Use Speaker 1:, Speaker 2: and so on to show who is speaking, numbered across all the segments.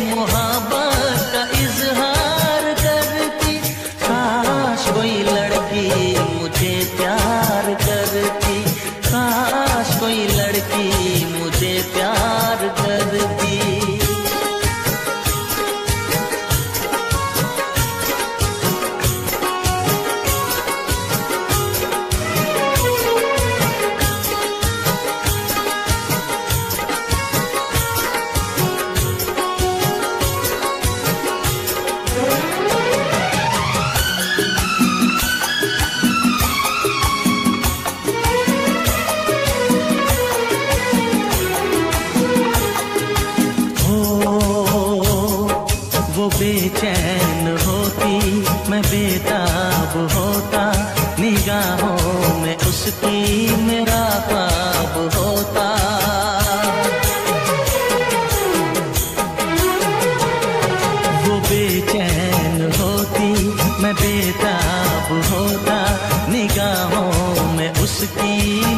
Speaker 1: मोहब्बत का इजहार करती। काश कोई लड़की मुझे प्यार करती, काश कोई लड़की मुझे प्यार करती। बेचैन होती मैं बेताब होता, निगाहों में उसकी मेरा ख्वाब होता। वो बेचैन होती मैं बेताब होता, निगाहों में उसकी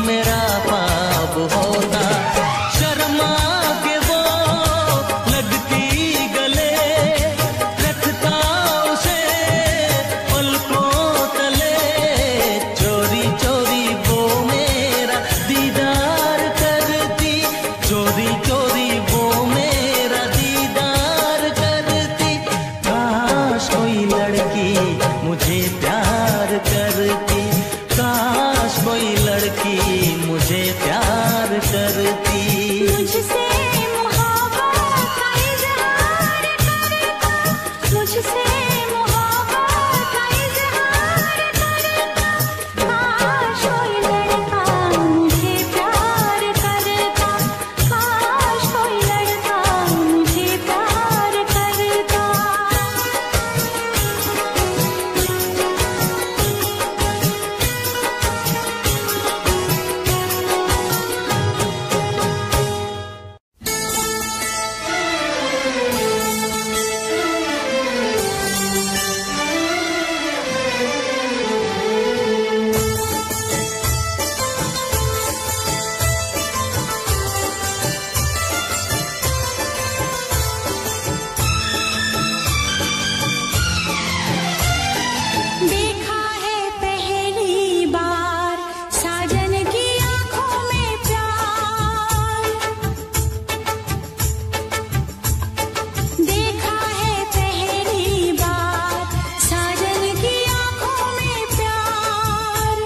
Speaker 1: मेरा ख्वाब होता। शर्मा के वो लगती गले, रखता उसे पलकों तले, चोरी चोरी वो मेरा दीदार करती, चोरी चोरी वो मेरा दीदार करती। काश कोई लड़की मुझे प्यार करती, काश कोई लड़की मुझे प्यार करती।
Speaker 2: मुझसे मोहब्बत का इजहार करता, मुझसे मोहब्बत का इजहार करता। काश कोई लड़का मुझे प्यार करता, काश कोई लड़का मुझे प्यार करता। देखा है पहली बार साजन की आंखों में प्यार, देखा है पहली बार साजन की आंखों में प्यार।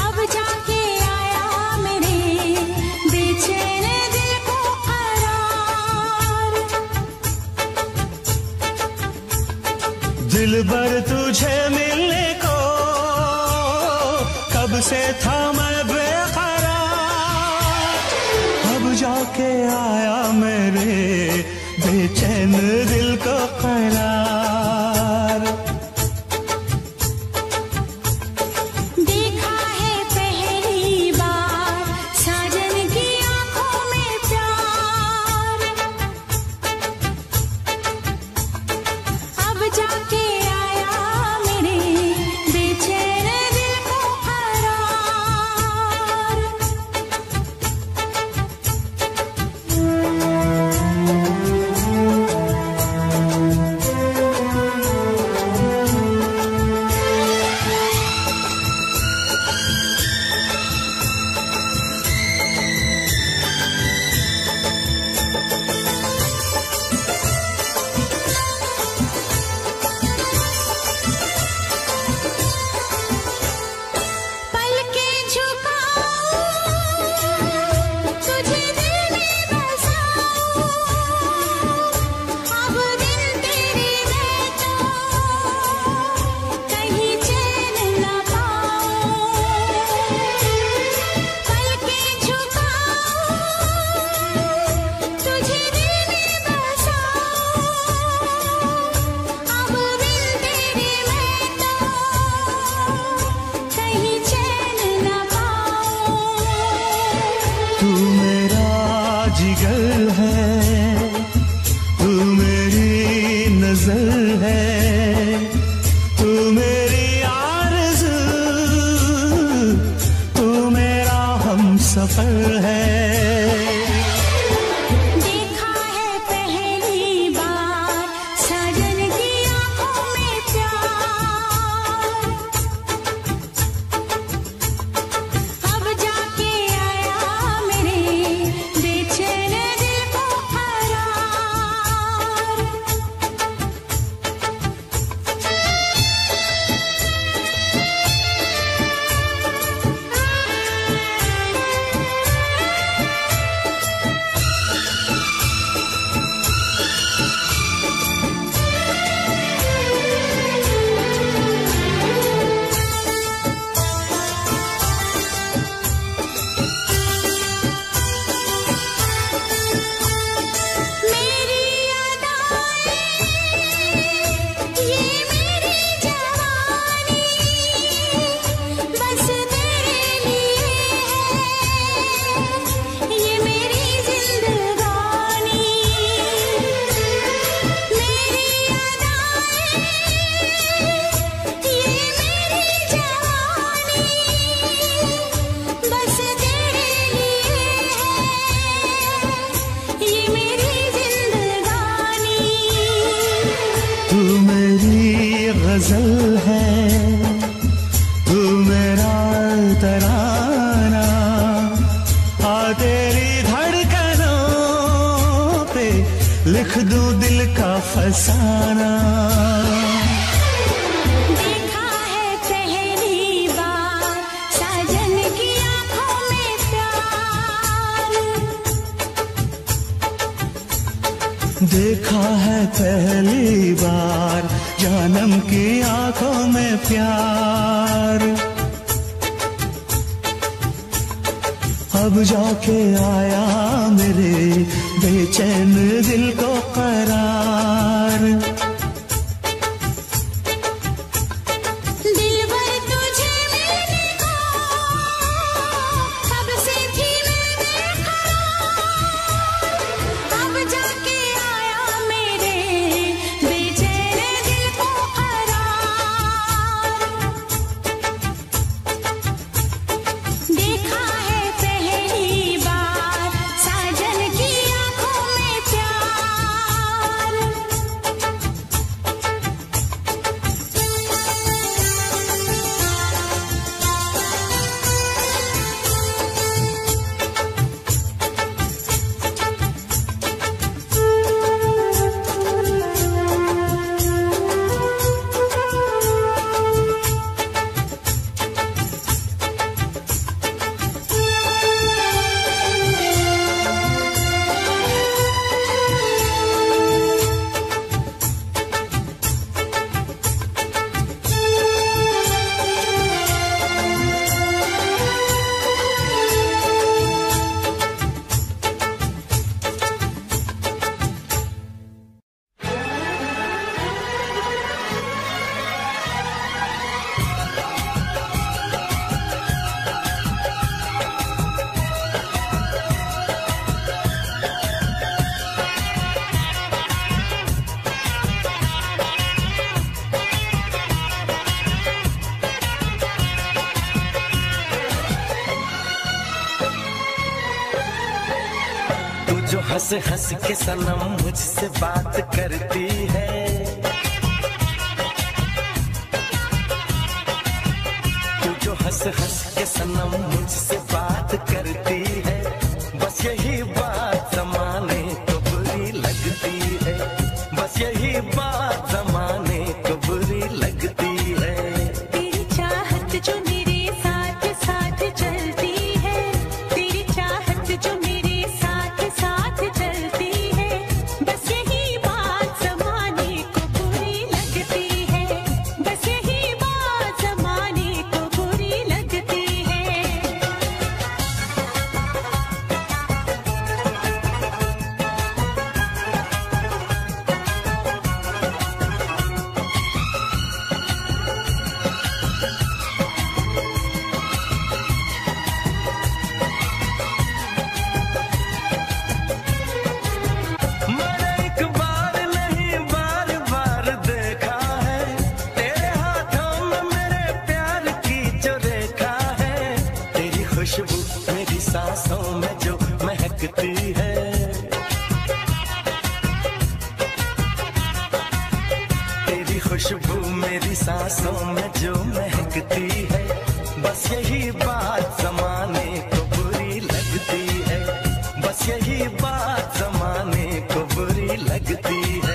Speaker 2: अब जाके आया मेरे बेचैन दिल को करार।
Speaker 3: दिलबर तुझे मिलने को कब से था मैं बेकरार, अब जाके आया मेरे बेचैन दिल को करार।
Speaker 2: देखा है पहली बार साजन की आंखों में प्यार, अब जाके आया मेरे बेचैन दिल को करार। पलकें झुकाऊं तुझे दिल में बसाऊं, अब दिन तेरे मैं तो कहीं चैन न पाऊं। पलकें झुकाऊं तुझे दिल में बसाऊं, अब दिन तेरे मैं तो कहीं चैन न पाऊं।
Speaker 3: तू मेरा जिगर है, तू मेरी नजर है, तू मेरी आरज़ू, तू मेरा हमसफर है। लिख दूं दिल का फसाना।
Speaker 2: देखा है पहली बार साजन की आंखों में प्यार।
Speaker 3: देखा है पहली बार जानम की आंखों में प्यार। अब जाके आया मेरे बेचैन दिल को करार।
Speaker 2: दिलबर तुझे मिलने को कब से थी मैं बेकरार। अब जाके आया मेरे बेचैन दिल को करार। देखा है पहली बार साजन की आंखों में प्यार।
Speaker 4: तू जो हंस हंस के सनम मुझसे बात करती है, तू जो हंस हंस के सनम मुझसे बात करती है, बस यही बात जमाने को बुरी लगती है, बस यही बात जमाने को बुरी लगती है।
Speaker 2: तेरी चाहत जो मेरे साथ साथ चलती है, तेरी चाहत जो मेरे साथ साथ चलती है, बस यही बात जमाने को बुरी लगती है, बस यही बात जमाने को बुरी लगती है।
Speaker 4: मैंने एक बार नहीं बार बार देखा है, तेरे हाथों में मेरे प्यार की जो रेखा है, तेरी खुशबू मेरी सांसों में जो महकती है, तेरी खुशबू मेरी सांसों में जो महकती है, बस यही बात जमाने को बुरी लगती है, बस यही बात जमाने को बुरी लगती है।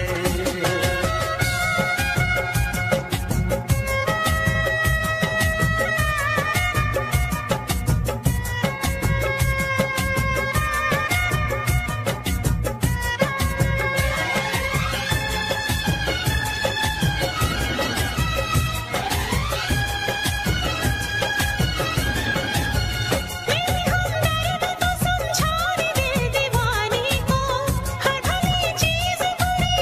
Speaker 2: समझा दे दीवानी को, हर भली चीज बुरी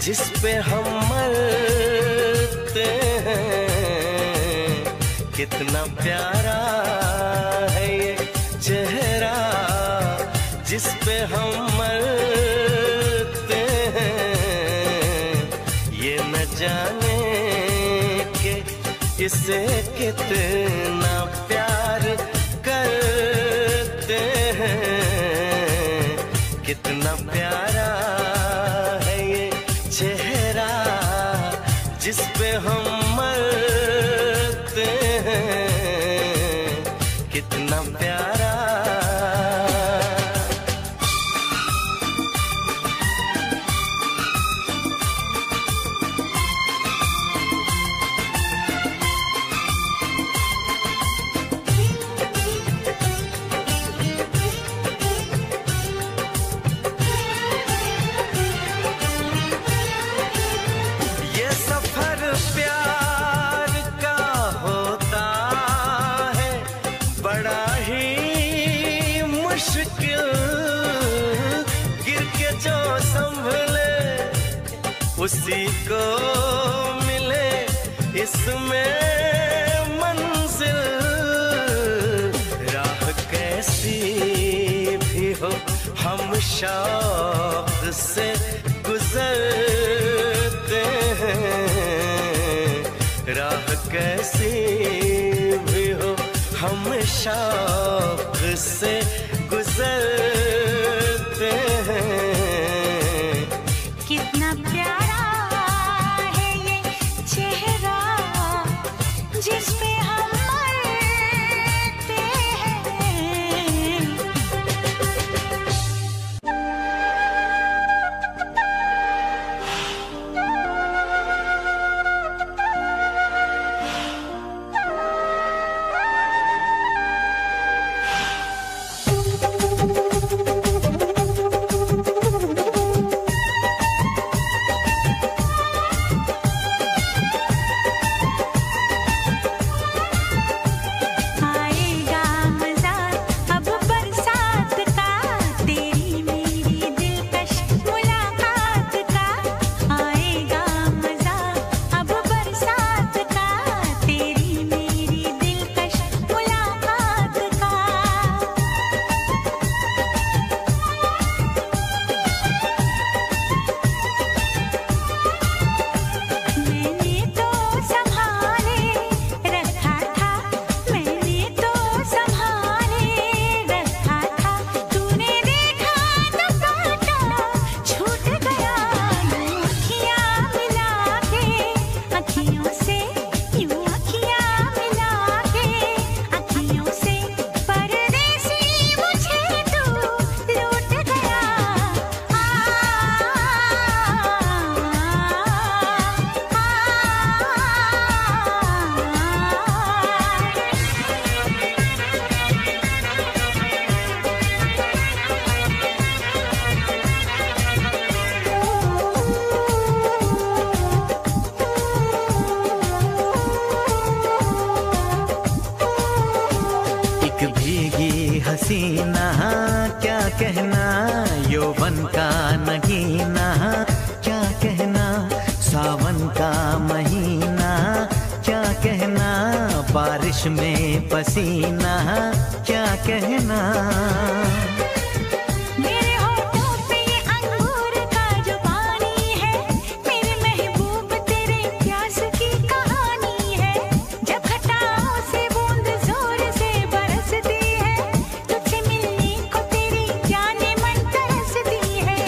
Speaker 4: जिस पे हम मरते हैं। कितना प्यारा है ये चेहरा जिस पे हम मरते हैं। ये न जाने के इसे कितना प्यार करते हैं। कितना प्यारा है ये चेहरा जिस पे हम मरते हैं। कितना प्यारा। ये सफर प्यार का होता है बड़ा ही मुश्किल। गिर के जो संभले उसी को मिले इसमें मंजिल। राह कैसी भी हो हम शौक से गुजरते हैं। राह कैसी भी हो हम शौक से गुजरते हैं।
Speaker 2: कितना प्यारा है ये चेहरा जिस पे हम मरते हैं। आएगा मजा अब बरसात का तेरी मेरी दिलकश मुलाकात का। आएगा मजा अब बरसात का तेरी मेरी दिलकश मुलाकात का। मैंने तो संभाले रखा था, मैंने तो संभाले रखा था। तूने देखा तो काटा छूट गया। यूं अखियां मिला के अखियों से, यूं अखियां मिला के अखियों से परदेसी मुझे तू लूट गया।
Speaker 1: एक भीगी हसीना क्या कहना, यौवन का नगीना क्या कहना, सावन का महीना क्या कहना, बारिश में पसीना क्या कहना।
Speaker 2: मेरे होठों पे ये अंगूर का जो पानी है, मेरे महबूब तेरे प्यास की कहानी है। जब घटाओं से बूंद जोर से बरसती है, तुझसे मिलने को तेरी जाने मन तरसती है।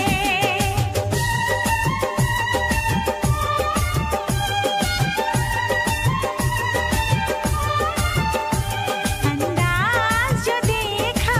Speaker 2: अंदाज जो देखा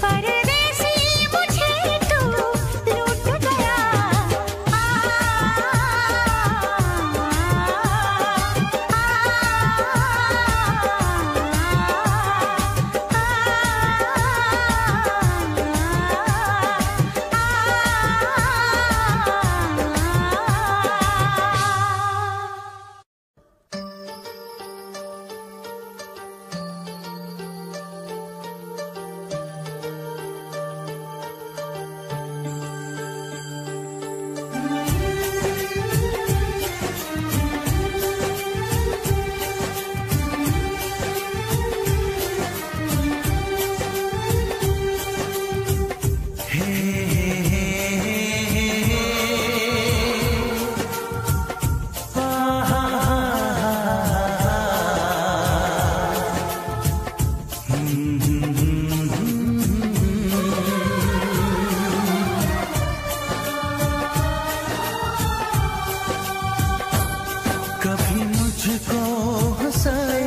Speaker 2: परदेसी मुझे तू लूट गया।
Speaker 3: कभी मुझको हंसाए,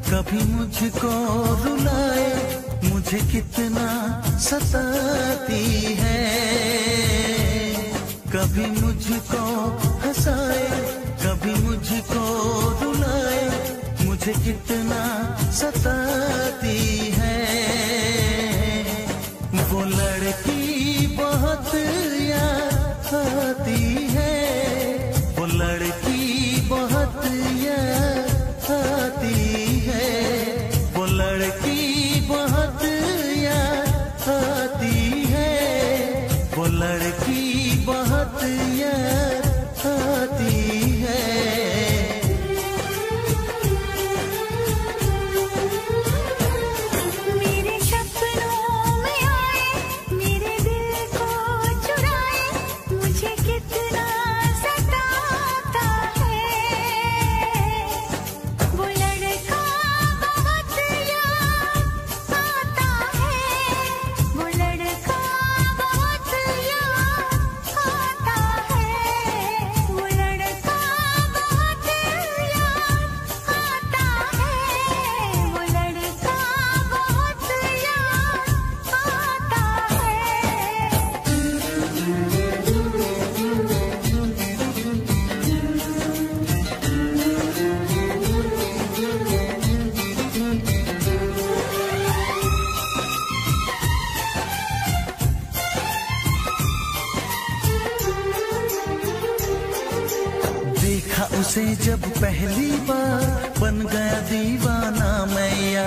Speaker 3: कभी मुझको रुलाए, मुझे कितना सताती है। कभी मुझको हंसाए, कभी मुझको रुलाए, मुझे कितना सताती है। वो लड़की बहुत याद आती है, वो लड़की बहुत याद आती है, वो लड़की बहुत याद आती है, वो लड़की बहुत याद आती है।
Speaker 2: मेरे सपनों में आए, मेरे दिल को चुराए, मुझे कितना सताता है। वो लड़का बहुत याद आता है, वो लड़का बहुत याद आता है, वो लड़का बहुत याद आता है, वो लड़का बहुत
Speaker 3: देखा उसे जब पहली बार, बन गया दीवाना मैया,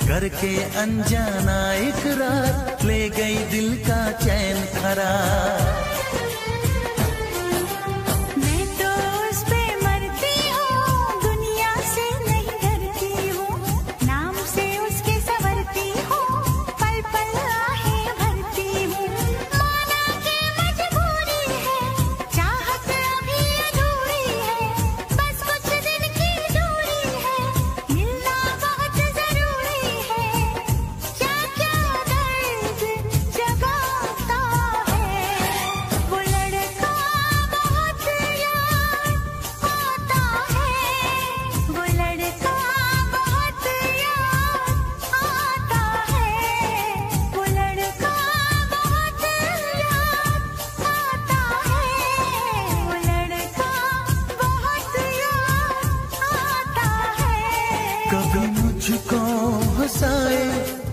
Speaker 3: करके अनजाना इकरार, ले गई दिल का चैन करार।
Speaker 2: मैं तो उस पे मरती हूँ, दुनिया से नहीं डरती हूँ, नाम से उसके संवरती हूँ, पल पल आहें भरती हूँ। माना कि मजबूरी है, चाहत अभी अधूरी है, बस कुछ दिन की दूरी है, मिलना बहुत जरूरी है। क्या क्या दर्द जगाता है, वो लड़का बहुत याद आता है, वो लड़का बहुत याद आता है, वो लड़का बहुत याद आता है, वो लड़का बहुत याद आता है।
Speaker 3: कभी मुझको हंसाए,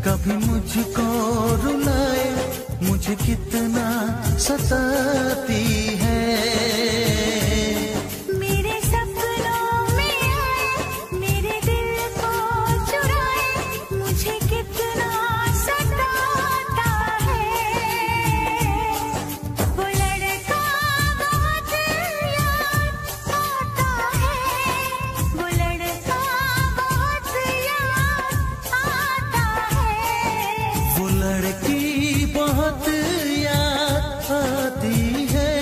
Speaker 3: कभी मुझको रुलाए, मुझे कितना सताती है।
Speaker 2: मेरे सपनों में आए, मेरे दिल को चुराए, मुझे कितना सताता है। वो लड़का बहुत याद आता है, वो लड़का बहुत याद आता है।
Speaker 3: वो लड़की बहुत याद आती है,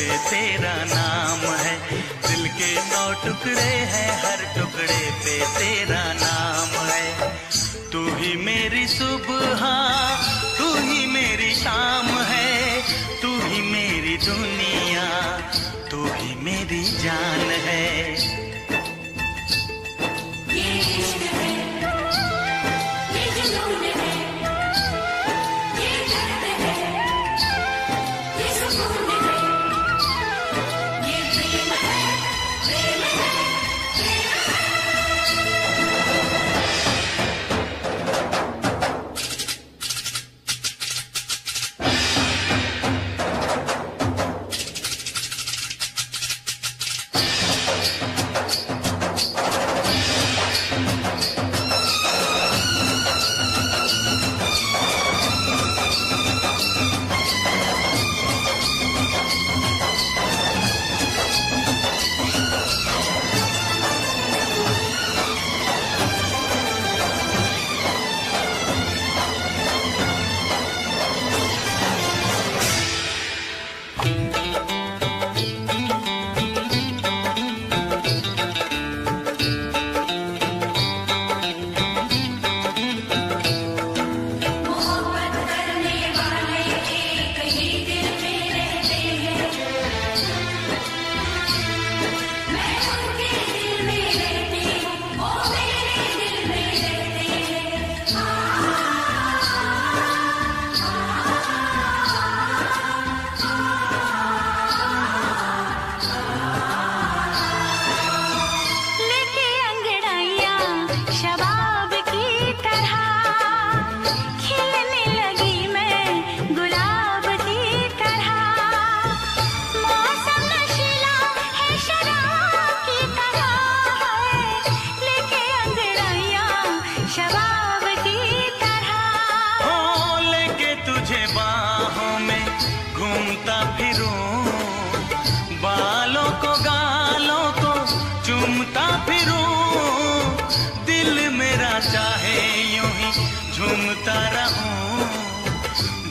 Speaker 1: पे तेरा नाम है, दिल के 100 टुकड़े हैं, हर टुकड़े पे तेरा नाम है। तू ही मेरी सुबह, तू ही मेरी शाम है, तू ही मेरी दुनिया, तू ही मेरी जान है।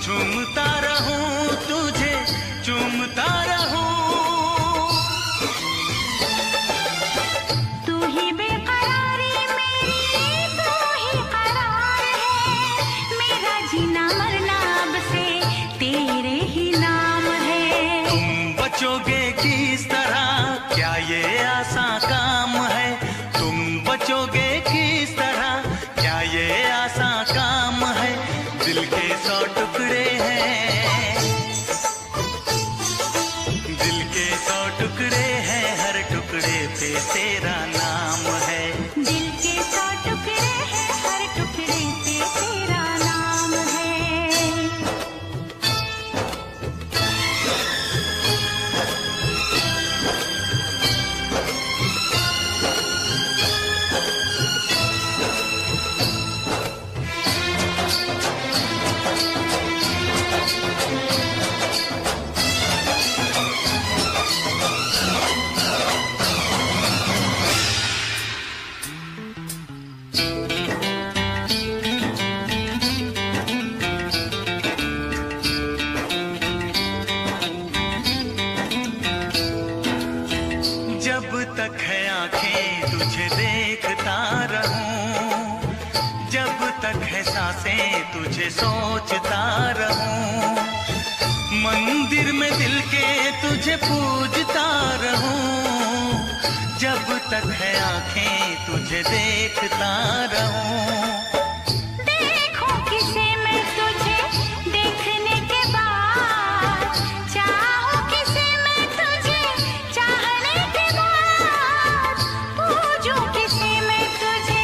Speaker 1: झूमता रहूं तुझे चूमता रहूं।
Speaker 2: तू ही बेकरारी मेरी, तू ही करार है, मेरा जीना मरना अब से तेरे ही नाम है।
Speaker 1: तुम बचोगे किस तरह, क्या ये आसान काम है? तुम बचोगे किस तरह, क्या ये आसान काम है? दिल के 100 टुकड़े हैं, दिल के 100 टुकड़े हैं, हर टुकड़े पे तेरा नाम है।
Speaker 2: दिल के 100 टुकड़े हैं, हर टुकड़े पे तेरा नाम है।
Speaker 1: जब तक है आंखें तुझे देखता रहूं, जब तक है सांसें तुझे सोचता रहूं, मंदिर में दिल के तुझे पूजता रहूं, जब तक है आंखें तुझे देखता रहूं।
Speaker 2: देखूं किसे मैं तुझे देखने के बाद, चाहूं किसे मैं तुझे चाहने के बाद, पूजूं किसे मैं तुझे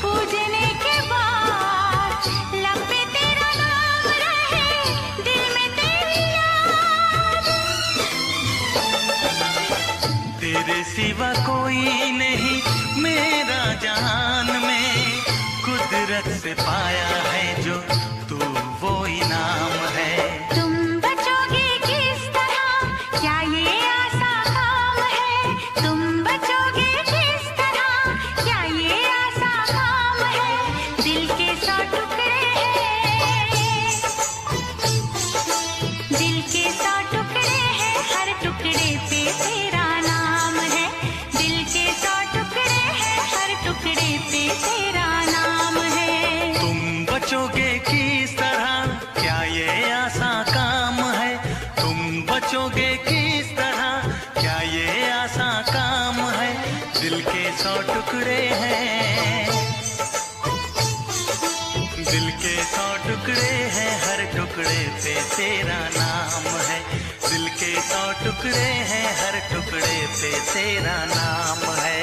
Speaker 2: पूजने के बाद, लब पे तेरा नाम रहे, दिल में तेरी याद।
Speaker 1: तेरे सिवा कोई नहीं मेरा जहान में, कुदरत से पाया है जो तू वो इनाम है।
Speaker 2: तुम बचोगे किस तरह, क्या ये आसान काम है? तुम बचोगे किस तरह, क्या ये आसान काम है? दिल के 100 टुकड़े हैं, दिल के 100 टुकड़े हैं, हर टुकड़े टुकड़े पे तेरा नाम है, दिल के 100 टुकड़े हैं, हर टुकड़े पे तेरा नाम है।
Speaker 1: तुम बचोगे किस तरह, क्या ये आसान काम है? तुम बचोगे किस तरह, क्या ये आसान काम है? दिल के 100 टुकड़े हैं, दिल के 100 टुकड़े हैं, हर टुकड़े पे तेरा नाम है। दिल के 100 टुकड़े हैं, हर टुकड़े पे तेरा नाम है।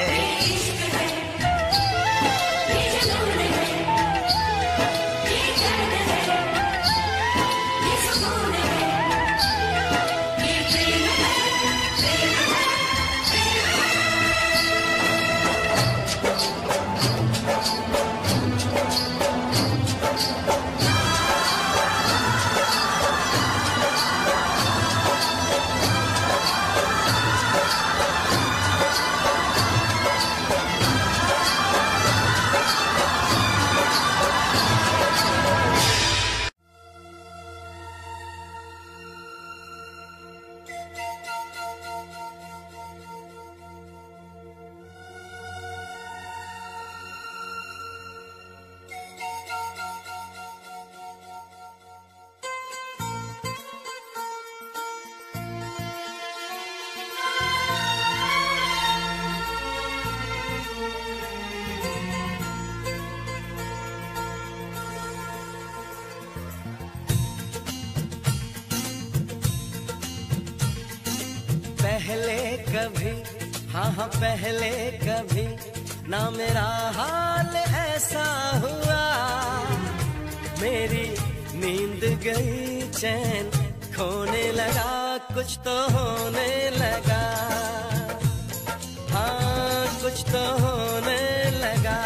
Speaker 4: पहले कभी, हाँ हाँ पहले कभी ना मेरा हाल ऐसा हुआ। मेरी नींद गई, चैन खोने लगा, कुछ तो होने लगा, हाँ कुछ तो होने लगा।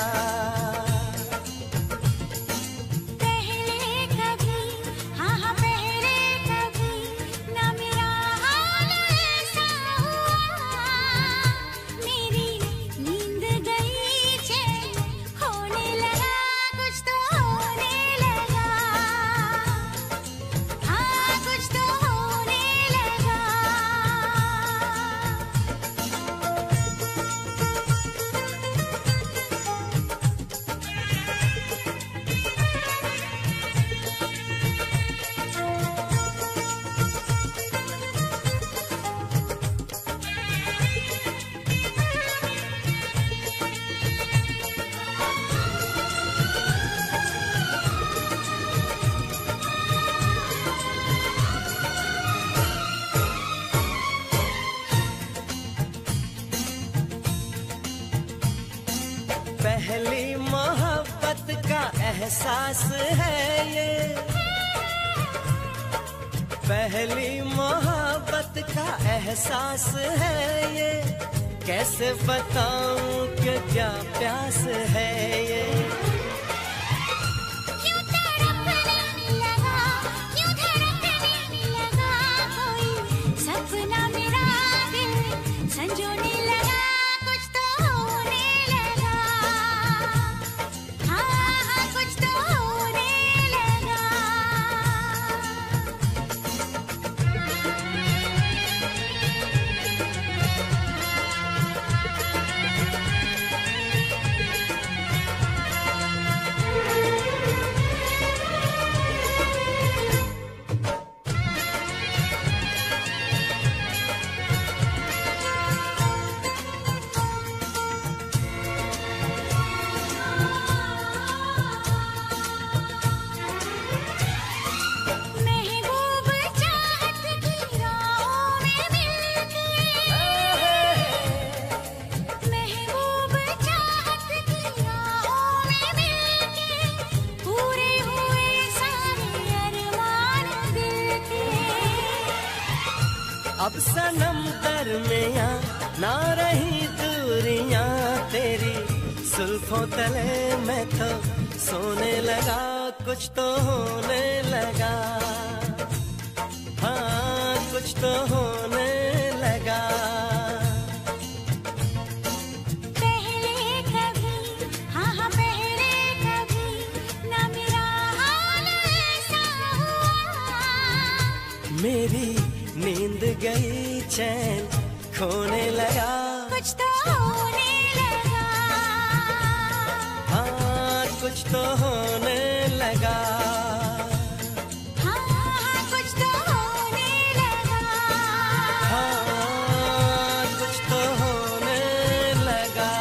Speaker 4: पहली मोहब्बत का एहसास है ये, पहली मोहब्बत का एहसास है ये। कैसे बताऊं कि क्या प्यास है ये।
Speaker 2: क्यों तड़पने लगा, क्यों धड़कने लगा, कोई सपना मेरा दिल संजोने लगा, कुछ तो होने लगा, हाँ हाँ कुछ तो होने लगा। महबूब चाहत की राहों में मिलके, महबूब चाहत की राहों में मिलके, पूरे हुए सारे अरमान दिल के।
Speaker 4: अब सनम दरमियां ना रही दूरियां तेरी, जुल्फों तले मैं तो सोने लगा, कुछ तो होने लगा, हाँ कुछ तो होने लगा।
Speaker 2: पहले कभी, हाँ हाँ पहले कभी ना मेरा हाल ऐसा हुआ।
Speaker 4: मेरी नींद गई, चैन खोने लगा,
Speaker 2: कुछ तो होने लगा,
Speaker 4: हाँ कुछ तो होने लगा,
Speaker 2: हाँ कुछ तो होने लगा,
Speaker 4: हाँ कुछ तो होने लगा,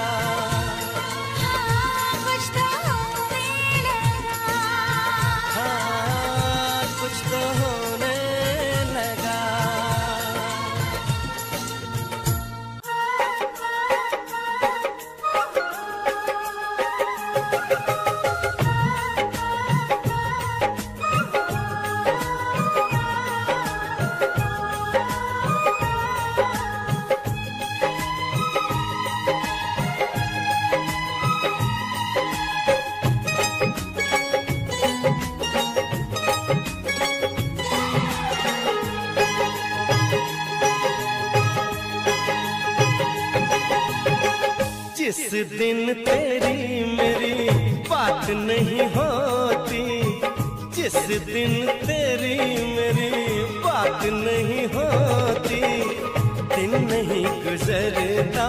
Speaker 2: हाँ कुछ तो होने लगा,
Speaker 4: हाँ कुछ तो होने लगा। जिस दिन तेरी मेरी बात नहीं होती, जिस दिन तेरी मेरी बात नहीं होती, दिन नहीं गुजरता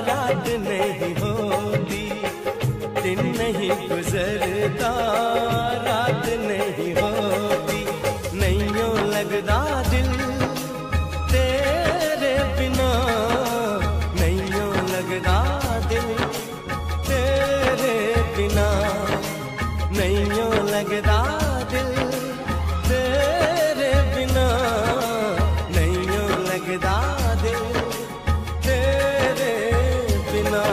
Speaker 4: रात नहीं होती, दिन नहीं गुजरता रात नहीं होती, नैयों लगदा दिल तेरे बिना, नैयों लगदा दिल तेरे बिना, नैयों लगदा दिल तेरे बिना, नैयों लगदा दिल तेरे बिना।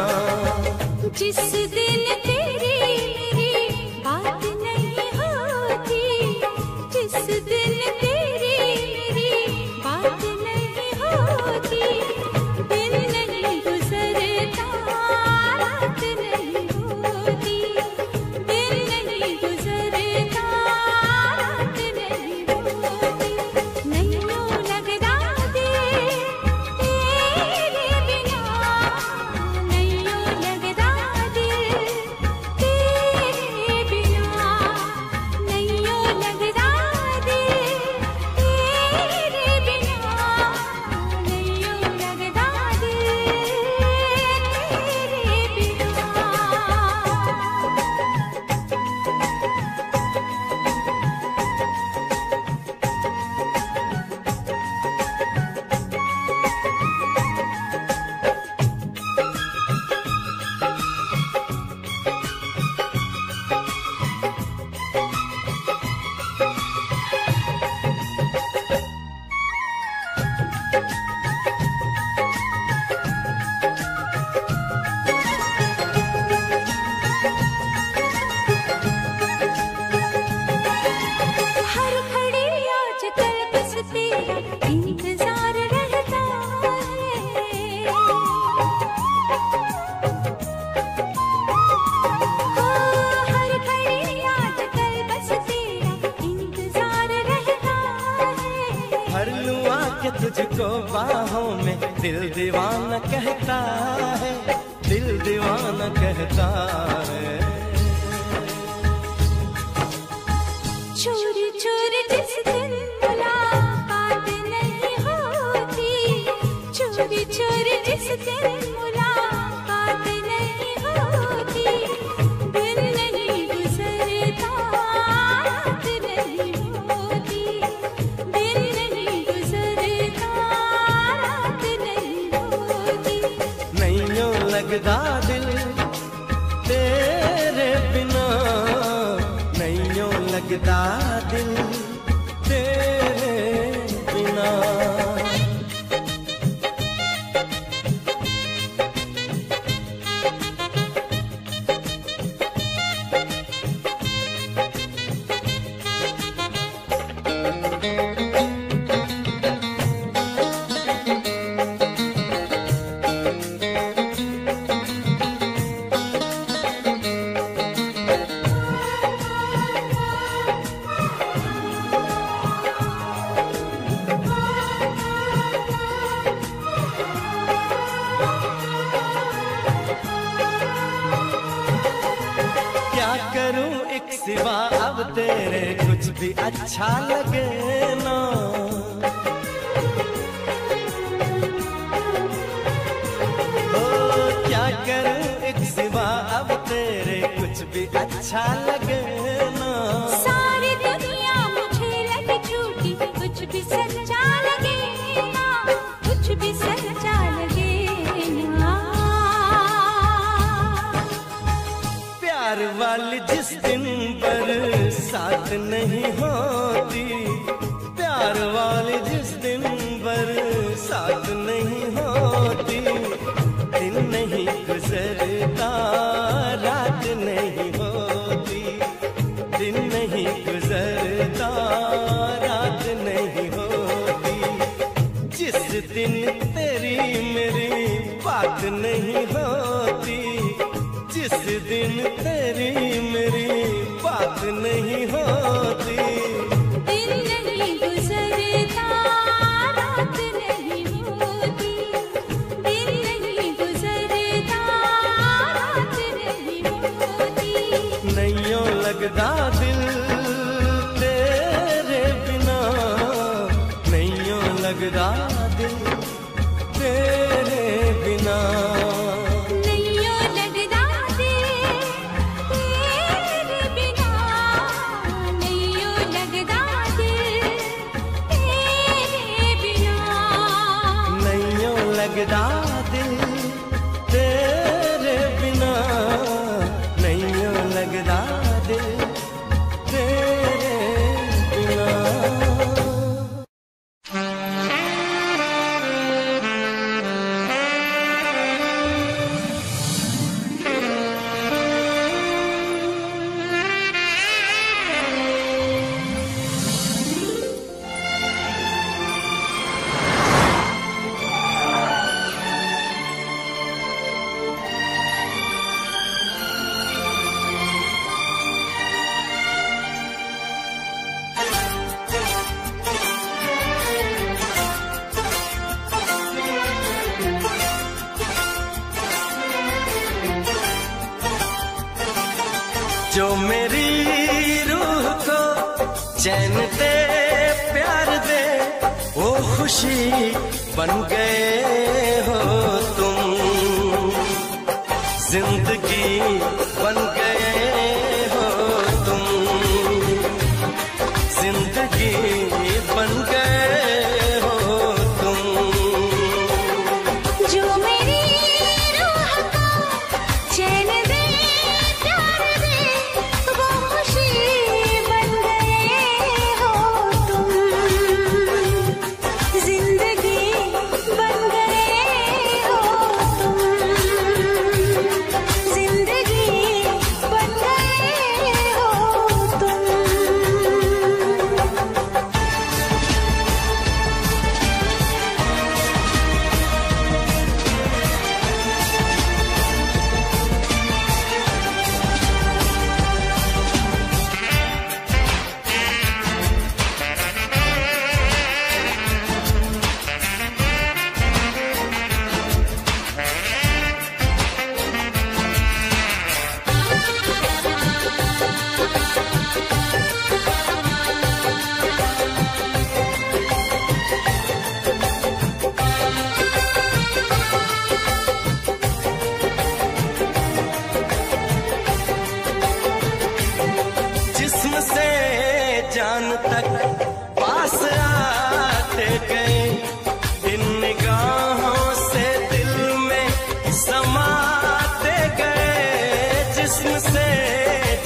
Speaker 2: जिस दिन तेरी मेरी बात नहीं होती, जिस दिन तेरी मेरी बात नहीं होती, दिन नहीं गुजरता रात नहीं होती, दिन नहीं गुजरता रात नहीं होती, नैयों लगदा दिल तेरे बिना, नैयों लगदा दिल तेरे बिना, नैयों लगदा दिल तेरे बिना, नैयों लगदा दिल तेरे हर घड़ी आजकल बस तेरा इंतजार रहता है, हर घड़ी आजकल बस तेरा इंतजार रहता है,
Speaker 4: भर लूं आके तुझको बाहों में, दिल दीवाना कहता है, दिल दीवाना कहता है।
Speaker 2: चोरी चोरी जिस दिन मुलाकात नहीं होती, चोरी चोरी जिस दिन मुलाकात नहीं होती, दिन नहीं गुजरता रात नहीं होती, दिन नहीं गुजरता रात नहीं होती,
Speaker 4: नैयों लगदा दिल तेरे बिना, नैयों लगदा दिल तेरे बिना। सिवा अब तेरे कुछ भी अच्छा लगे ना, अच्छा लगे ना।
Speaker 2: सारी दुनिया मुझे लगे झूठी, कुछ भी सच्चा लगे ना, कुछ भी सच्चा लगे ना।
Speaker 4: प्यार वाली जिस दिन बरसात नहीं होती, प्यार वाली जिस दिन बरसात नहीं होती, दिन नहीं गुजरता रात नहीं होती, दिन नहीं गुजरता रात नहीं होती। जिस दिन तेरी मेरी बात नहीं होती, जिस दिन तेरी मेरी बात नहीं होती,
Speaker 2: दिन नहीं गुजरता रात नहीं होती, दिन नहीं गुजरता रात नहीं होती।
Speaker 4: नैयों लगदा दिल तेरे बिना, नैयों लगदा दिल तेरे बिना।
Speaker 2: नैयों लगदा दिल तेरे बिना, नैयों लगदा दिल तेरे बिना।
Speaker 4: नैयों लगदा दिल तेरे बिना, नैयों लगदा दिल तेरे बिना। जो मेरी रूह को चैन दे प्यार दे, वो खुशी बन गए हो तुम, जिंदगी बन गए हो तुम, जिंदगी बन गए हो तुम।
Speaker 2: जो मेरी रूह को चैन दे प्यार दे, वो खुशी बन गए हो तुम, जिंदगी बन गए हो तुम, जिंदगी बन गए हो तुम।
Speaker 4: जिस्म से जान तक पास आते गए, इन निगाहों से दिल में समाते गए। जिस्म से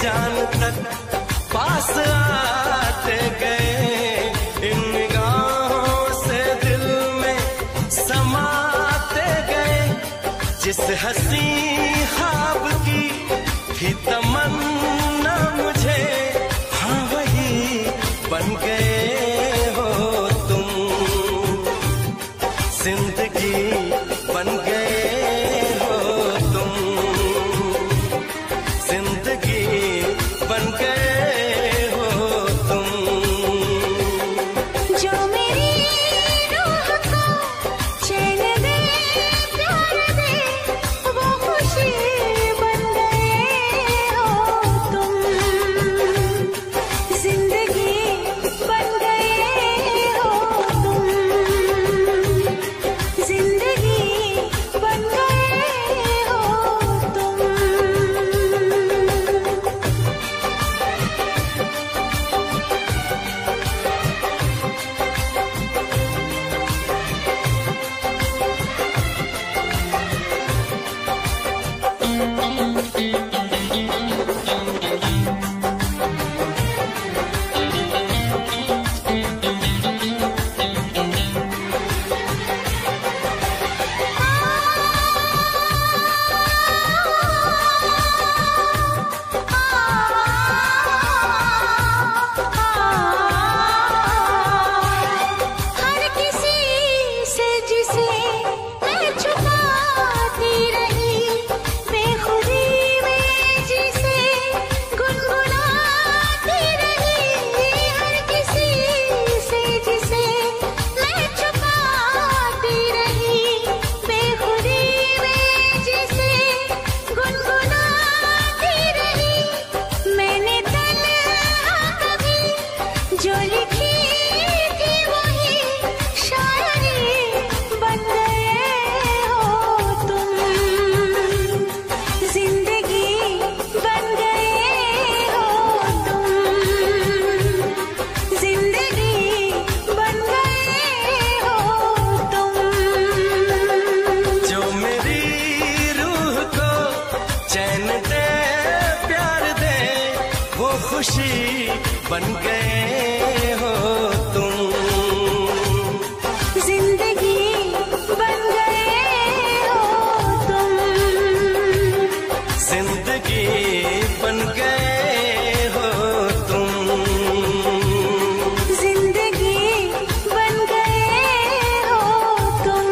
Speaker 4: जान तक पास आते गए, इन निगाहों से दिल में समाते गए। जिस हंसी ख्वाब की थी तमन्ना मुझे, हाँ वही बन गए हो तुम, जिंदगी बन गए हो तुम, जिंदगी बन गए हो तुम।
Speaker 2: जो मेरी रूह को चैन दे प्यार दे, वो खुशी बन गए हो तुम, जिंदगी बन गए हो तुम, जिंदगी बन
Speaker 4: खुशी बन गए हो तुम।
Speaker 2: जिंदगी बन गए हो तुम।
Speaker 4: जिंदगी बन गए हो तुम।
Speaker 2: जिंदगी बन गए हो तुम।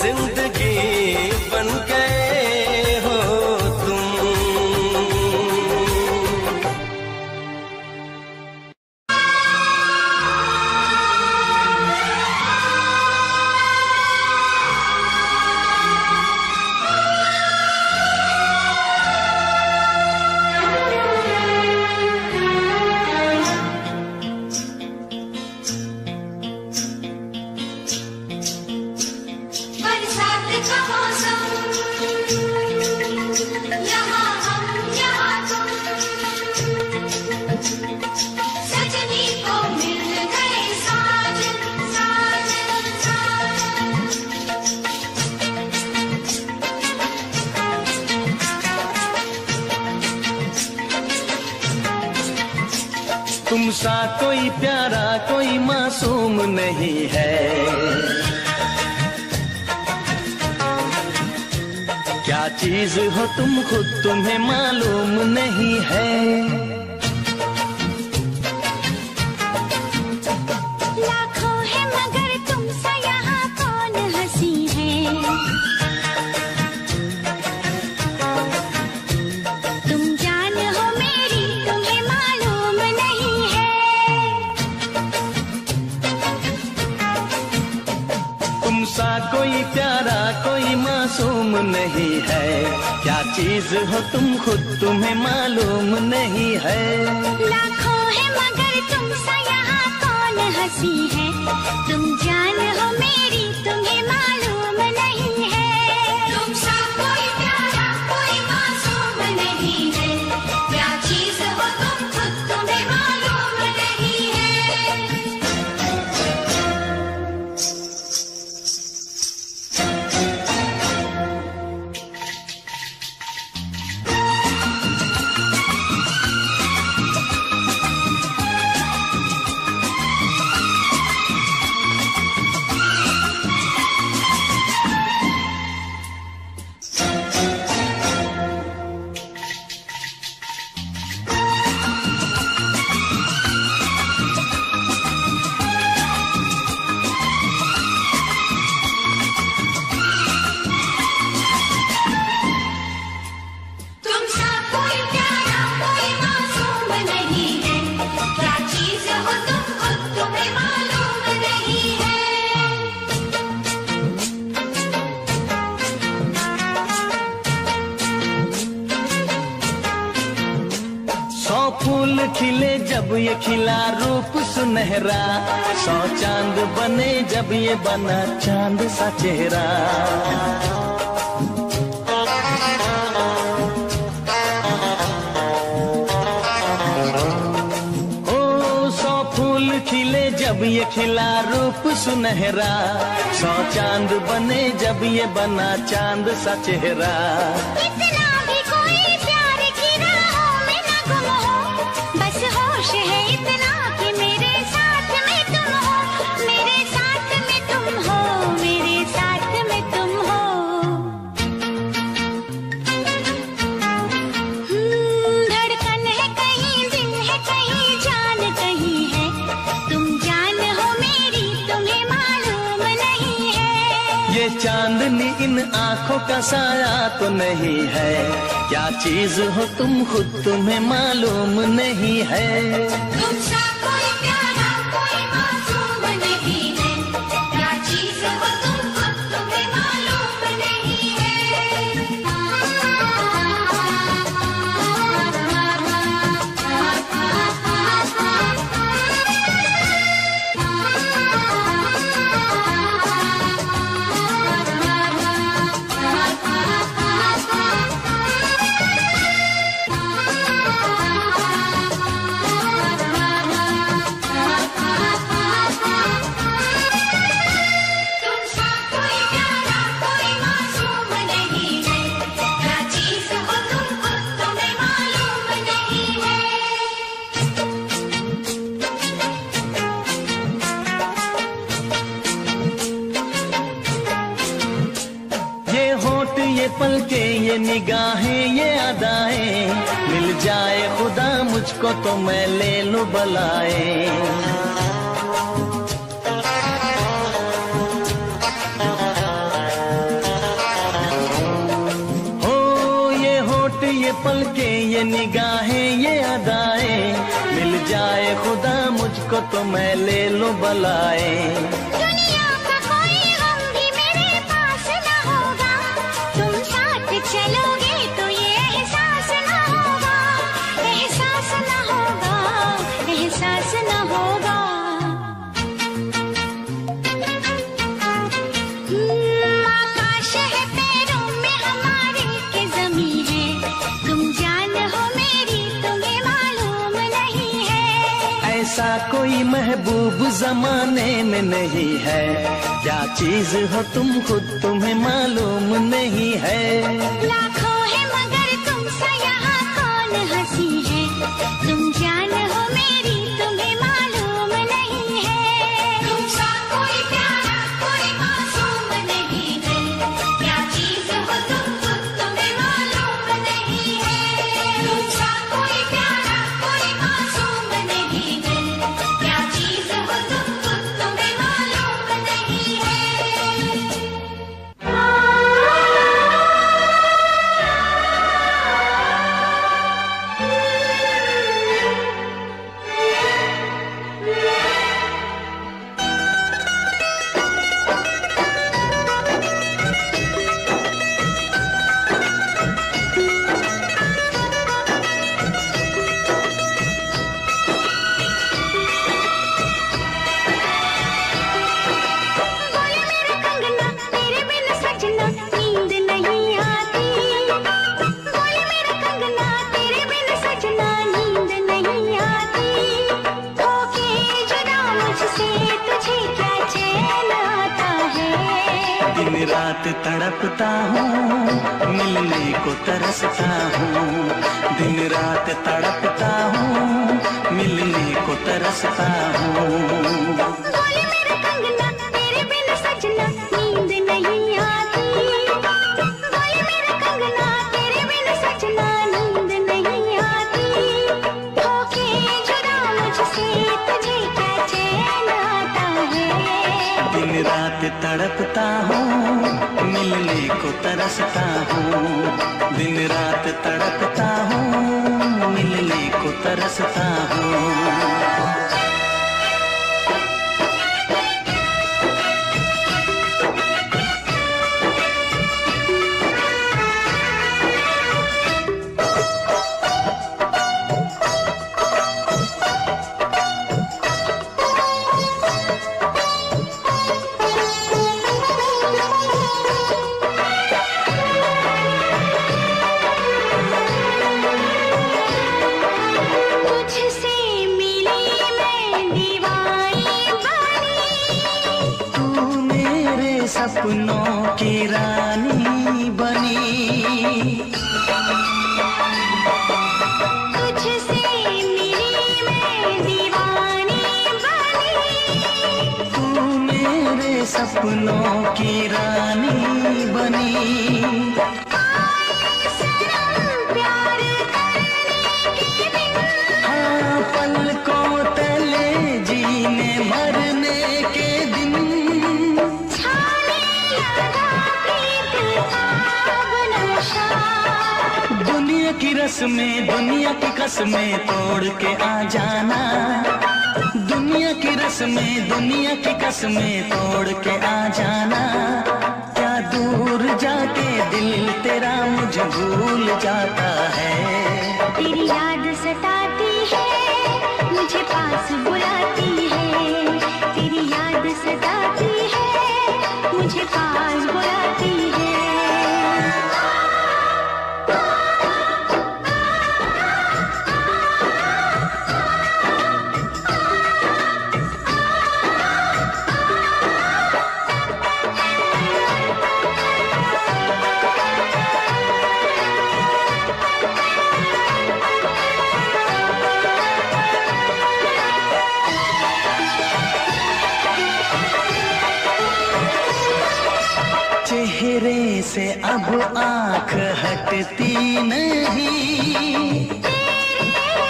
Speaker 4: जिंदगी बन गए हो तुम।
Speaker 5: बरसात का मौसम, यहाँ हम यहाँ तुम, सजनी को मिल गए साजन साजन साजन।
Speaker 4: तुम सा कोई प्यारा कोई मासूम नहीं है। क्या चीज हो तुम खुद तुम्हें मालूम नहीं है।
Speaker 2: लाखों है मगर तुम सा यहाँ कौन हंसी है। तुम जान हो मेरी तुम्हें मालूम नहीं है।
Speaker 4: तुम सा कोई प्यारा कोई मासूम नहीं है। क्या चीज हो तुम खुद तुम्हें मालूम नहीं है।
Speaker 2: लाखों है मगर तुम सा यहाँ कौन हंसी है। तुम जान हो मेरी तुम्हें मालूम नहीं है।
Speaker 5: तुम सा कोई प्यारा कोई मासूम नहीं है। क्या चीज हो तुम खुद तुम्हें मालूम नहीं है। तुम सा कोई प्यारा कोई मासूम नहीं है। क्या चीज हो तुम खुद तुम्हें मालूम नहीं है।
Speaker 4: 100 फूल खिले जब ये खिला रूप सुनहरा। 100 चांद बने जब ये बना चांद सा चेहरा। ओ 100 फूल खिले जब ये खिला रूप सुनहरा। 100 चांद बने जब ये बना चांद सा चेहरा।
Speaker 2: इतना भी कोई प्यार की राहों में न गुम हो। बस होश है इतना कि मेरे साथ में तुम हो। मेरे साथ में तुम हो। मेरे साथ में तुम हो। धड़कन है कहीं दिल है कहीं जान कहीं है। तुम जान हो मेरी तुम्हें मालूम नहीं है।
Speaker 4: ये चांदनी इन आंखों का साया तो नहीं है। क्या चीज हो तुम खुद तुम्हें मालूम नहीं है।
Speaker 5: तुम सा कोई प्यारा कोई मासूम नहीं है। क्या चीज हो तुम खुद तुम्हें मालूम नहीं है।
Speaker 3: ये पलके ये निगाहें ये अदाएं, मिल जाए खुदा मुझको तो मैं ले लूं बलाएं। ये पलके ये निगाहें ये अदाएं, मिल जाए खुदा मुझको तो मैं ले लूं बलाएं।
Speaker 5: दुनिया का कोई गम भी मेरे पास न होगा, तुम साथ चलोगे तो ये एहसास न होगा, एहसास न होगा, एहसास न होगा। आकाश है पैरों में हमारे के ज़मीं है, तुम जान हो मेरी तुम्हें मालूम नहीं है।
Speaker 3: ऐसा कोई महबूब जमाने में नहीं है, क्या चीज हो तुम खुद तुम्हें मालूम नहीं है।
Speaker 5: लाखों है मगर तुमसा यहाँ कौन हंसी है, तुम जान हो मेरी तुम्हें मालूम नहीं है। तुमसा कोई प्यारा कोई मासूम नहीं है, क्या चीज हो तुम खुद तुम्हें मालूम नहीं है। तुमसा कोई प्यारा कोई मासूम नहीं है, क्या चीज हो तुम खुद तुम्हें मालूम नहीं है। बोले मेरा कंगना तेरे बिन सजना नींद नहीं आती, बोले मेरा कंगना तेरे बिन सजना नींद नहीं आती। होके जुदा मुझसे तुझे क्या चैन आता है।
Speaker 3: दिन रात तड़पता हूँ मिलने को तरसता हूँ, दिन रात तड़पता हूँ मिलने को तरसता हूँ।
Speaker 5: बोले मेरा कंगना तेरे बिन सजना नींद नहीं आती, बोले मेरा कंगना तेरे बिन सजना नींद नहीं आती। होके जुदा मुझसे तुझे क्या चैन आता है।
Speaker 3: दिन रात तड़पता हूँ मिलने को तरसता हूँ, दिन रात तड़पता हूँ मिलने को तरसता हूँ।
Speaker 5: तुझसे मिली मैं दीवानी बनी,
Speaker 3: तू मेरे सपनों की रानी बनी,
Speaker 5: तुझसे मिली मैं दीवानी बनी।
Speaker 3: तू मेरे सपनों की रानी बनी।
Speaker 5: आए सनम प्यार करने के दिन,
Speaker 3: हाँ पलकों तले जीने मरने के दिन,
Speaker 5: छाने लगा प्रीत का नशा।
Speaker 3: दुनिया की रस्में दुनिया की कसमें तोड़ के आ जाना, दुनिया की रस्में दुनिया की कसमें तोड़ के आ जाना। क्या दूर जाके दिल तेरा मुझे भूल जाता है।
Speaker 5: तेरी याद सताती है मुझे पास बुलाती है, तेरी याद सताती है मुझे पास बुलाती है।
Speaker 3: चेहरे से अब आंख हटती नहीं,
Speaker 5: तेरे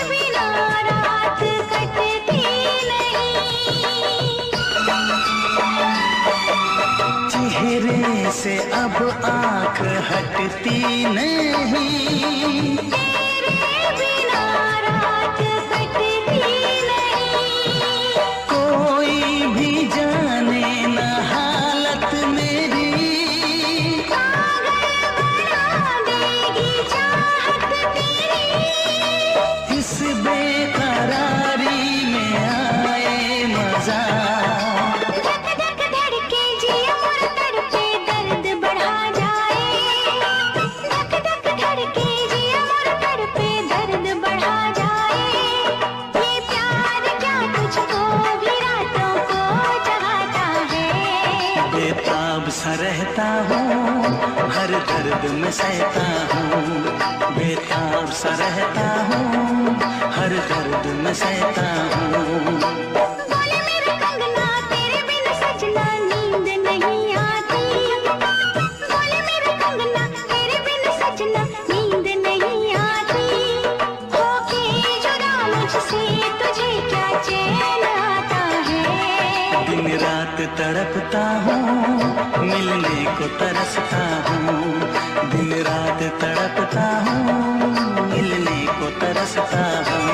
Speaker 5: बिना रात कटती नहीं,
Speaker 3: चेहरे से अब आंख हटती नहीं,
Speaker 5: तेरे बिना रात कटती नहीं।
Speaker 3: कोई भी जाने न हालत मेरी,
Speaker 5: पागल बना देगी चाहत तेरी,
Speaker 3: इस बेकरारी में आए मजा।
Speaker 5: धक धक धड़के जिया मोर तड़पे दर्द बढ़ा जाए, धक धक धड़के जिया मोर तड़पे दर्द बढ़ा जाए। ये प्यार क्या तुझको भी रातों को जगाता है,
Speaker 3: बेताब सा रहता हूँ, हर दर्द में सहता हूँ, बेताब सा रहता हूँ, हर दर्द में सहता हूँ।
Speaker 5: बोले मेरे कंगना तेरे बिन सजना नींद नहीं आती, बोले मेरे कंगना तेरे बिन सजना नींद नहीं आती। होके जुदा मुझसे तुझे क्या चैन आता है,
Speaker 3: दिन रात तड़पता हूँ, मिलने को तरसता हूँ, दिन रात तड़पता हूँ, मिलने को तरसता हूँ।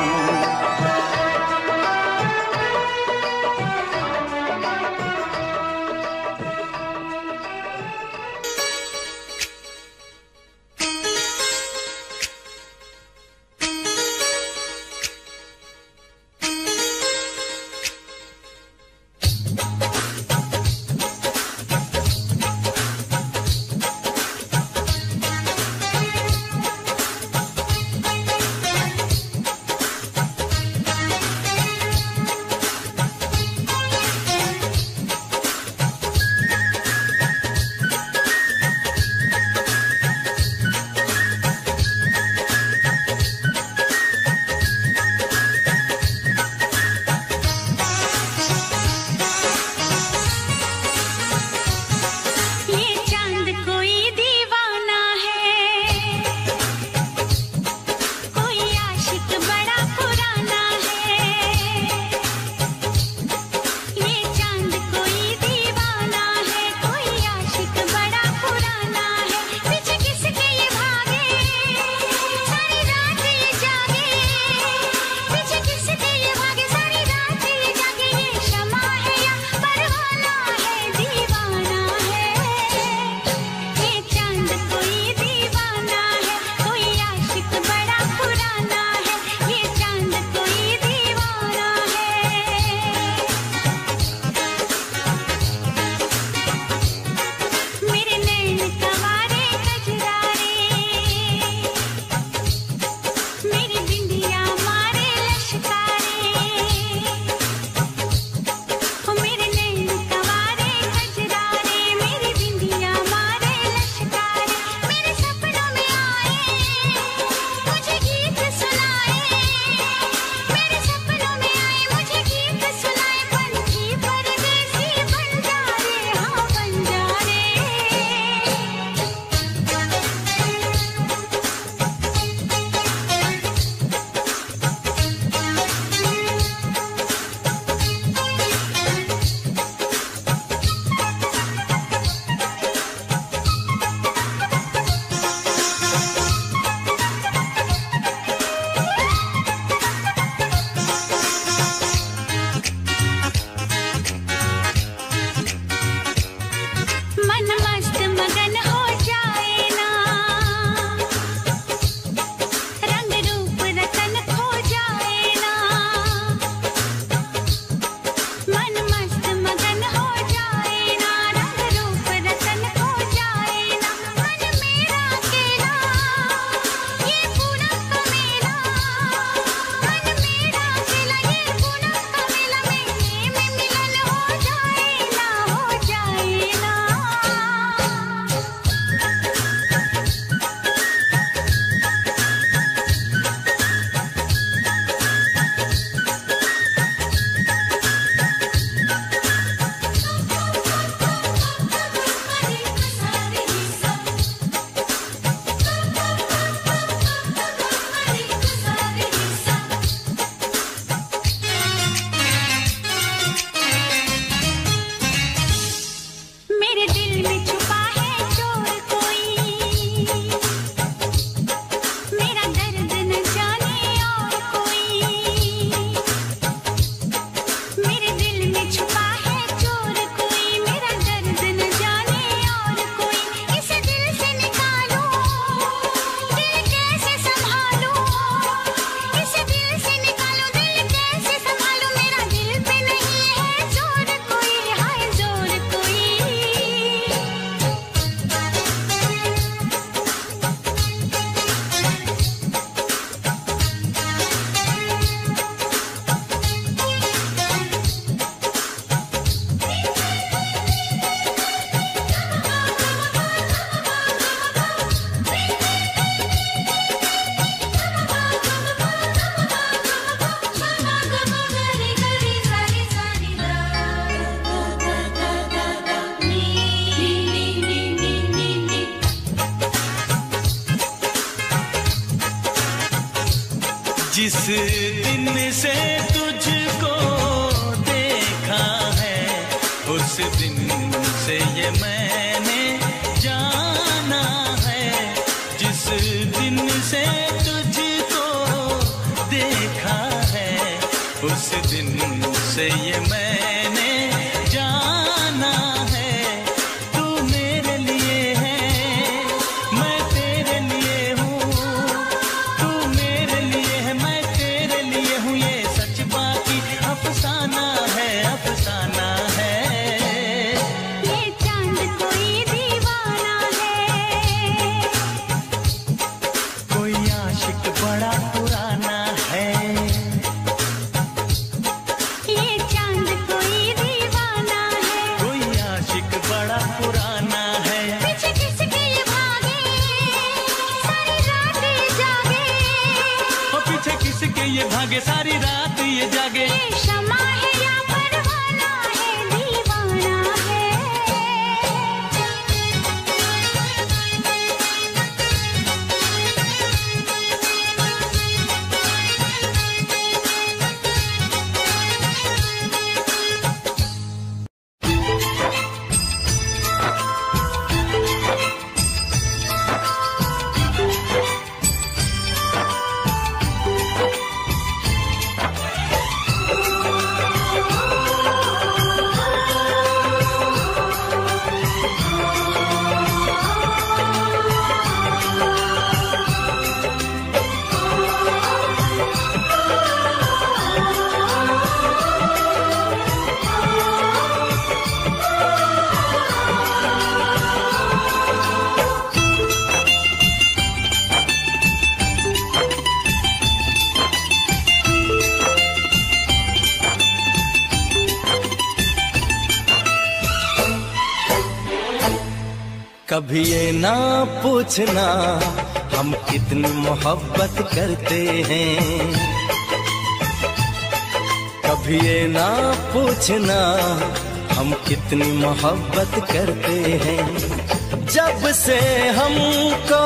Speaker 5: ये चांद कोई दीवाना है, कोई आशिक बड़ा पुराना है। ये चांद कोई दीवाना है, कोई आशिक बड़ा पुराना है। पीछे किसके ये भागे, सारी रात ये जागे, पीछे किसके ये भागे, सारी रात ये जागे। ये शमा है या परवाना है, दीवाना है। ये चांद कोई दीवाना है, कोई आशिक बड़ा पुराना है। ये चांद कोई दीवाना है। मेरे नैन कवारे कजरारे, मेरी बिंदिया मारे लश्कारे, ओ मेरे नैन कवारे कजरारे, मेरी बिंदिया मारे लश्कारे। मेरे सपनों में आए, मुझे गीत सुनाए, मेरे सपनों में आए, मुझे गीत सुनाए। पंछी परदेसी बंजारे, हाँ बंजारे। मन मस्त मगन हो जाए ना, रंग रूप रतन खो जाए ना। मन मस्त मगन हो जाए ना, रंग रूप रतन खो जाए ना। मन मेरा अकेला, ये पूनम का मेला, मन मेरा अकेला, ये पूनम का मेला। मेले में मिलन हो जाए ना, हो जाए ना।
Speaker 3: जिस दिन से तुझको देखा है उस दिन से ये मैंने जाना है। जिस दिन से तुझको देखा है उस दिन से ये मैंने जाना है। तू मेरे लिए है मैं तेरे लिए हूँ, तू मेरे लिए है मैं तेरे लिए हूँ। ये सच बाकी अफसाना है, अफसाना है।
Speaker 5: ये चांद कोई दीवाना है,
Speaker 3: कोई आशिक बड़ा पुराना है।
Speaker 5: ये चांद कोई दीवाना है।
Speaker 3: कोई आशिक बड़ा पुराना है।
Speaker 5: पीछे किसके ये भागे, सारी रात ये जागे।
Speaker 3: और पीछे किसके ये भागे, सारी रात ये जागे।
Speaker 5: ये शमा है या परवाना है, दीवाना है।
Speaker 4: कभी ये ना पूछना हम कितनी मोहब्बत करते हैं। कभी ये ना पूछना हम कितनी मोहब्बत करते हैं। जब से हमको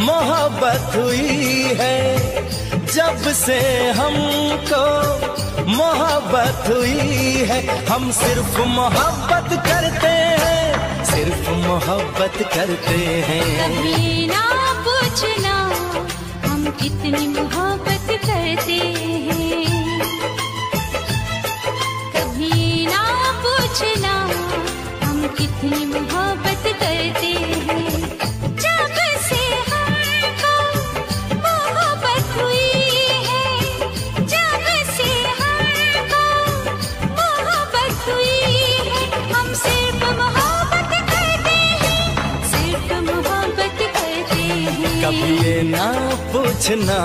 Speaker 4: मोहब्बत हुई है, जब से हमको मोहब्बत हुई है, हम सिर्फ मोहब्बत करते हैं, सिर्फ मोहब्बत करते हैं।
Speaker 5: कभी ना पूछना हम कितनी मोहब्बत करते हैं। कभी ना पूछना हम कितनी मोहब्बत करते हैं। जब से हमको मोहब्बत हुई है, जब से हमको मोहब्बत हुई है, हम सिर्फ मोहब्बत करते हैं, सिर्फ मोहब्बत करते हैं।
Speaker 4: कभी ये ना पूछना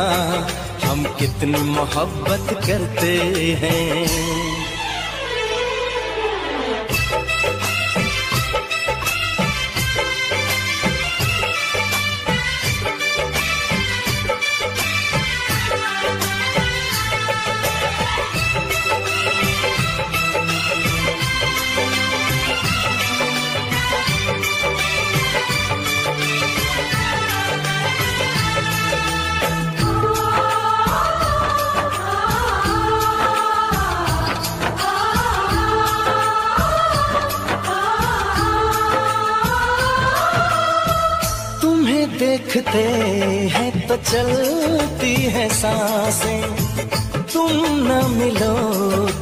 Speaker 4: हम कितनी मोहब्बत करते हैं। देखते हैं तो चलती है सांसें, तुम न मिलो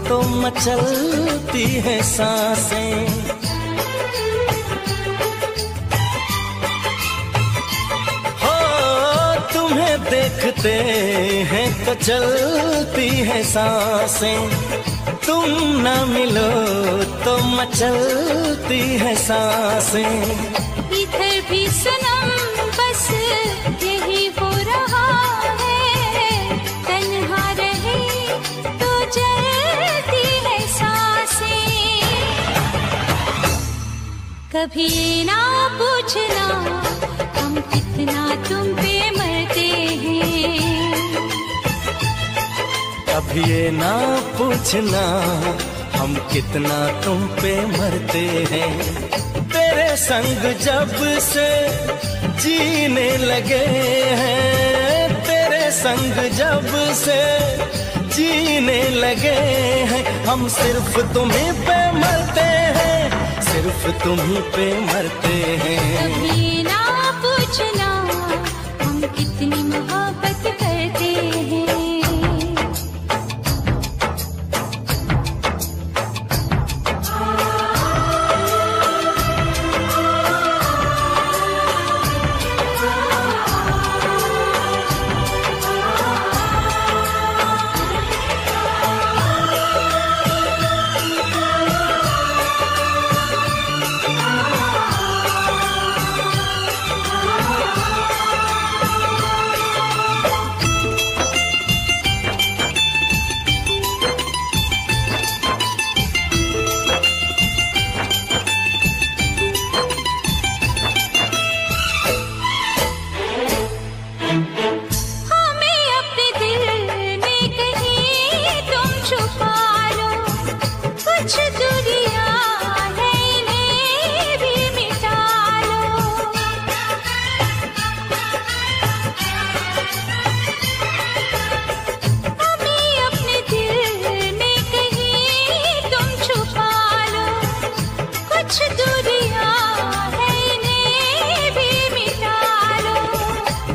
Speaker 4: तो मचलती है सांसें। हो तुम्हें देखते हैं तो चलती है सांसें, तुम न मिलो तो मचलती है सांसें।
Speaker 5: इधर भी सनम बस यही हो रहा है, तन्हा रहे तो जलती है सांसें। कभी ना पूछना हम कितना तुम पे मरते हैं।
Speaker 4: कभी ये ना पूछना हम कितना तुम पे मरते हैं। तेरे संग जब से जीने लगे हैं, तेरे संग जब से जीने लगे हैं, हम सिर्फ तुम्हीं पे मरते हैं, सिर्फ तुम्हीं पे मरते हैं।
Speaker 2: कभी ना पूछना हम कितनी मोहब्बत करते हैं।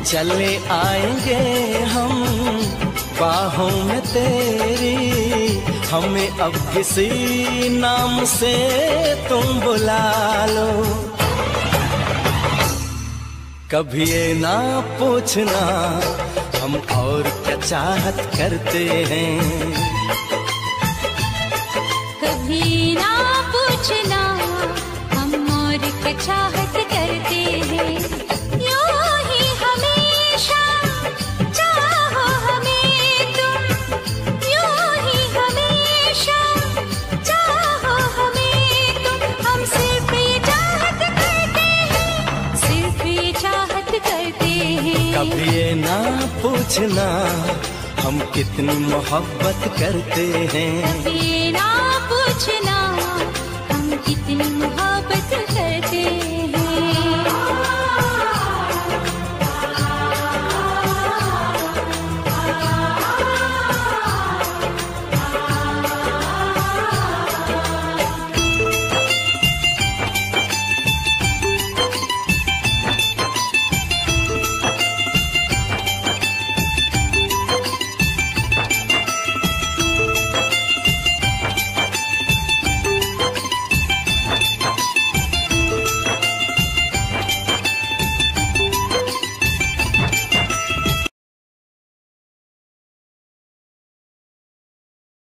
Speaker 4: चले आएंगे हम बाहों में तेरी, हमें अब किसी नाम से तुम बुला लो। कभी ये ना पूछना हम और क्या चाहत करते हैं।
Speaker 2: कभी ना पूछना हम और क्या चाहत करते हैं।
Speaker 4: कभी ये ना पूछना हम कितनी मोहब्बत करते हैं।
Speaker 2: कभी ना पूछना हम कितनी